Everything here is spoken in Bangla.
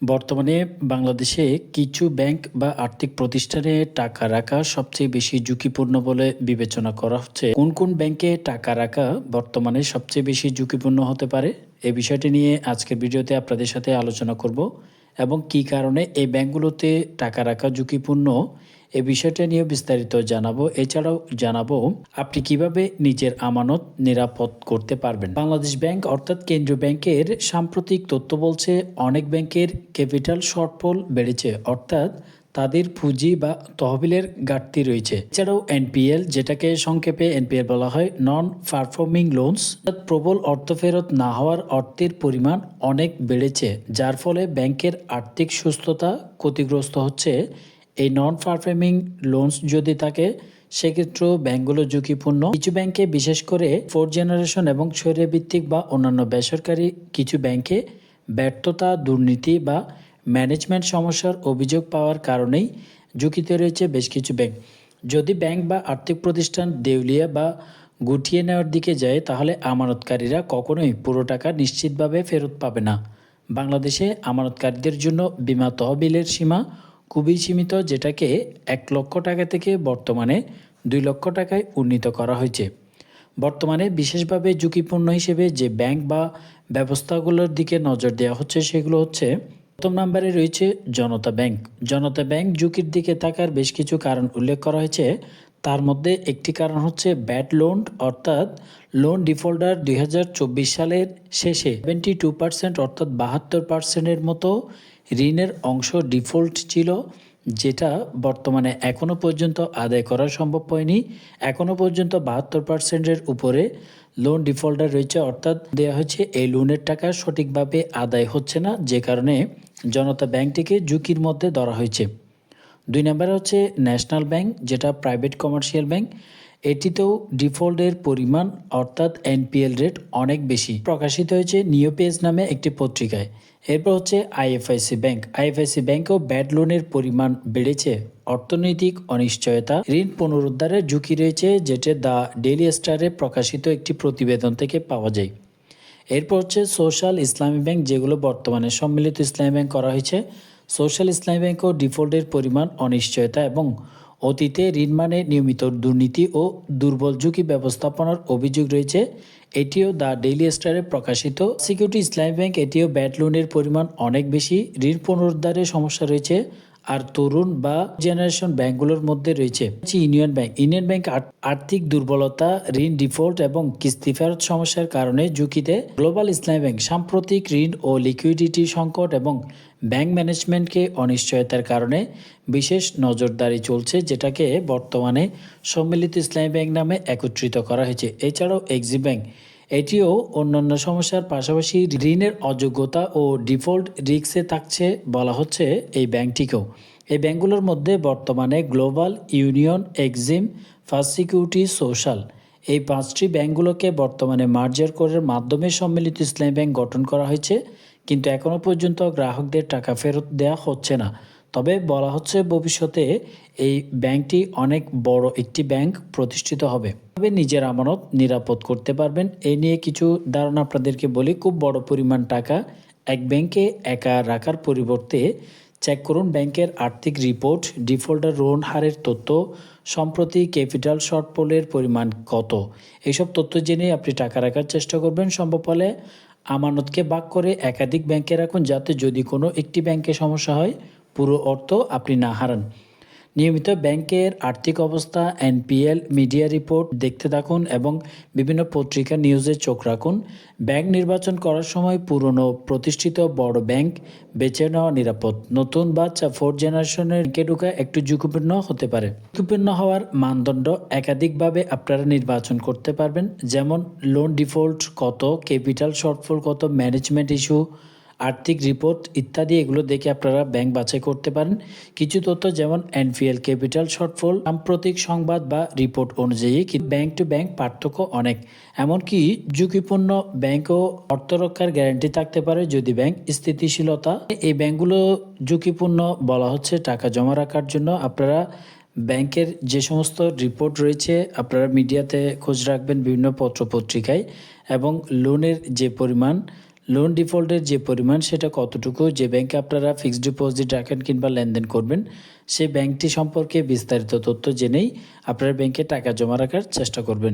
বর্তমানে বাংলাদেশে কিছু ব্যাংক বা আর্থিক প্রতিষ্ঠানে টাকা রাখা সবচেয়ে বেশি ঝুঁকিপূর্ণ বলে বিবেচনা করা হচ্ছে। কোন কোন ব্যাংকে টাকা রাখা বর্তমানে সবচেয়ে বেশি ঝুঁকিপূর্ণ হতে পারে, এই বিষয়টি নিয়ে আজকের ভিডিওতে আপনাদের সাথে আলোচনা করব এবং কী কারণে এই ব্যাংকগুলোতে টাকা রাখা ঝুঁকিপূর্ণ এই বিষয়টা নিয়ে বিস্তারিত জানাবো। এছাড়াও জানাবো আপনি কিভাবে নিজের আমানত নিরাপদ করতে পারবেন। বাংলাদেশ ব্যাংক অর্থাৎ কেন্দ্রীয় ব্যাংকের সাম্প্রতিক তথ্য বলছে অনেক ব্যাংকের ক্যাপিটাল শর্টফল বেড়েছে, অর্থাৎ তাদের পুঁজি বা তহবিলের ঘাটতি রয়েছে। এছাড়াও এনপিএল, যেটাকে সংক্ষেপে এনপিএল বলা হয়, নন পারফর্মিং লোনস, প্রবল অর্থ ফেরত না হওয়ার অর্থের পরিমাণ অনেক বেড়েছে, যার ফলে ব্যাংকের আর্থিক সুস্থতা ক্ষতিগ্রস্ত হচ্ছে। এই নন পারফর্মিং লোনস যদি থাকে সেক্ষেত্রেও ব্যাংকগুলো ঝুঁকিপূর্ণ। কিছু ব্যাংকে, বিশেষ করে ফোর্থ জেনারেশন এবং ভিত্তিক বা অন্যান্য বেসরকারি কিছু ব্যাংকে ব্যর্থতা, দুর্নীতি বা ম্যানেজমেন্ট সমস্যার অভিযোগ পাওয়ার কারণেই ঝুঁকিতে রয়েছে বেশ কিছু ব্যাংক। যদি ব্যাংক বা আর্থিক প্রতিষ্ঠান দেউলিয়া বা গুটিয়ে নেওয়ার দিকে যায়, তাহলে আমানতকারীরা কখনোই পুরো টাকা নিশ্চিতভাবে ফেরত পাবে না। বাংলাদেশে আমানতকারীদের জন্য বীমা তহবিলের সীমা খুবই সীমিত, যেটাকে 1 লক্ষ টাকা থেকে বর্তমানে 2 লক্ষ টাকায় উন্নীত করা হয়েছে। বর্তমানে বিশেষভাবে ঝুঁকিপূর্ণ হিসেবে যে ব্যাংক বা ব্যবস্থাগুলোর দিকে নজর দেওয়া হচ্ছে সেগুলো হচ্ছে, প্রথম নম্বরে রয়েছে জনতা ব্যাংক। জনতা ব্যাংক ঝুঁকির দিকে থাকার বেশ কিছু কারণ উল্লেখ করা হয়েছে। তার মধ্যে একটি কারণ হচ্ছে ব্যাড লোন, অর্থাৎ লোন ডিফল্টার 2024 সালের শেষে 72% অর্থাৎ 72%-এর মতো ঋণের অংশ ডিফল্ট ছিল, যেটা বর্তমানে এখনও পর্যন্ত আদায় করা সম্ভব হয়নি। এখনও পর্যন্ত 72%-এর উপরে লোন ডিফল্টার রয়েছে, অর্থাৎ দেওয়া হচ্ছে এই লোনের টাকা সঠিকভাবে আদায় হচ্ছে না, যে কারণে জনতা ব্যাংকটিকে ঝুঁকির মধ্যে ধরা হয়েছে। 2 নম্বরে হচ্ছে ন্যাশনাল ব্যাংক, যেটা প্রাইভেট কমার্শিয়াল ব্যাংক। এটিতেও ডিফল্টের পরিমাণ অর্থাৎ এনপিএল রেট অনেক বেশি, প্রকাশিত হয়েছে নিউ পেজ নামে একটি পত্রিকায়। এরপর হচ্ছে আইএফআইসি ব্যাংক। আইএফআইসি ব্যাংকেও ব্যাড লোনের পরিমাণ বেড়েছে। অর্থনৈতিক অনিশ্চয়তা, ঋণ পুনরুদ্ধারের ঝুঁকি রয়েছে, যেটা দ্য ডেইলি স্টারে প্রকাশিত একটি প্রতিবেদন থেকে পাওয়া যায়। এরপর হচ্ছে সোশ্যাল ইসলামী ব্যাংক, যেগুলো বর্তমানে সম্মিলিত ইসলামী ব্যাংক করা হয়েছে। সোশ্যাল ইসলামী ব্যাংকও ডিফল্টের পরিমাণ অনিশ্চয়তা এবং অতীতে ঋণ মানে নিয়মিত দুর্নীতি ও দুর্বল ঝুঁকি ব্যবস্থাপনার অভিযোগ রয়েছে। এটিও দ্য ডেইলি স্টারে প্রকাশিত। সিকিউরিটি ইসলামী ব্যাংক, এটিও ব্যাড লোনের পরিমাণ অনেক বেশি, ঋণ পুনরুদ্ধারের সমস্যা রয়েছে। আর তরুণ বা জেনারেশন ব্যাংকগুলোর মধ্যে রয়েছে ইউনিয়ন ব্যাংক। ইউনিয়ন ব্যাংক আর্থিক দুর্বলতা, ঋণ ডিফল্ট এবং কিস্তি ফেরত সমস্যার কারণে ঝুঁকিতে। গ্লোবাল ইসলামী ব্যাংক সাম্প্রতিক ঋণ ও লিকুইডিটি সংকট এবং ব্যাংক ম্যানেজমেন্টকে অনিশ্চয়তার কারণে বিশেষ নজরদারি চলছে, যেটাকে বর্তমানে সম্মিলিত ইসলামী ব্যাংক নামে একত্রিত করা হয়েছে। এছাড়াও এক্সিম ব্যাংক, এটিও অন্যান্য সমস্যার পাশাপাশি ঋণের অযোগ্যতা ও ডিফল্ট রিস্কে থাকছে বলা হচ্ছে এই ব্যাংকটিকেও। এই ব্যাংকগুলোর মধ্যে বর্তমানে global, union, Exim, first security, social, এই 5টি ব্যাংকগুলোকে বর্তমানে মার্জার করার মাধ্যমে সম্মিলিত ইসলামী ব্যাংক গঠন করা হয়েছে, কিন্তু এখনও পর্যন্ত গ্রাহকদের টাকা ফেরত দেওয়া হচ্ছে না। তবে বলা হচ্ছে ভবিষ্যতে এই ব্যাংকটি অনেক বড় একটি ব্যাংক প্রতিষ্ঠিত হবে। তবে নিজের আমানত নিরাপদ করতে পারবেন, এই নিয়ে কিছু ধারণা আপনাদেরকে বলি। খুব বড় পরিমাণ টাকা এক ব্যাংকে একা রাখার পরিবর্তে চেক করুন ব্যাংকের আর্থিক রিপোর্ট, ডিফল্টার লোন হারের তথ্য, সম্প্রতি ক্যাপিটাল শর্টফলের পরিমাণ কত, এইসব তথ্য জেনে আপনি টাকা রাখার চেষ্টা করবেন। সম্ভব হলে আমানতকে ভাগ করে একাধিক ব্যাংকে রাখুন, যাতে যদি কোনো একটি ব্যাংকে সমস্যা হয় পুরো অর্থ আপনি না হারান। নিয়মিত ব্যাংকের আর্থিক অবস্থা, এনপিএল, মিডিয়া রিপোর্ট দেখতে থাকুন এবং বিভিন্ন পত্রিকা নিউজে চোখ রাখুন। ব্যাংক নির্বাচন করার সময় পুরনো প্রতিষ্ঠিত বড় ব্যাংক বেছে নেওয়া নিরাপদ। নতুন বা ফোর্থ জেনারেশনের ব্যাংকে ঢোকা একটু ঝুঁকিপূর্ণ হতে পারে। ঝুঁকিপূর্ণ হওয়ার মানদণ্ড একাধিকভাবে আপনারা নির্বাচন করতে পারবেন, যেমন লোন ডিফল্ট কত, ক্যাপিটাল শর্টফল কত, ম্যানেজমেন্ট ইস্যু, আর্থিক রিপোর্ট ইত্যাদি। এগুলো দেখে আপনারা ব্যাংক বাছাই করতে পারেন। কিছু তথ্য যেমন এনপিএল, ক্যাপিটাল শর্টফল, সাম্প্রতিক সংবাদ বা রিপোর্ট অনুযায়ী ব্যাংক টু ব্যাংক পার্থক্য অনেক। এমনকি ঝুঁকিপূর্ণ ব্যাংকও অর্থরক্ষার গ্যারান্টি থাকতে পারে যদি ব্যাংক স্থিতিশীলতা। এই ব্যাংকগুলো ঝুঁকিপূর্ণ বলা হচ্ছে টাকা জমা রাখার জন্য। আপনারা ব্যাংকের যে সমস্ত রিপোর্ট রয়েছে আপনারা মিডিয়াতে খোঁজ রাখবেন, বিভিন্ন পত্র পত্রিকায়, এবং লোনের যে পরিমাণ, লোন ডিফল্টের যে পরিমাণ সেটা কতটুকু, যে ব্যাংকে আপনারা ফিক্সড ডিপোজিট রাখেন কিংবা লেনদেন করবেন সেই ব্যাংকটি সম্পর্কে বিস্তারিত তথ্য জেনেই আপনার ব্যাংকে টাকা জমা রাখার চেষ্টা করবেন।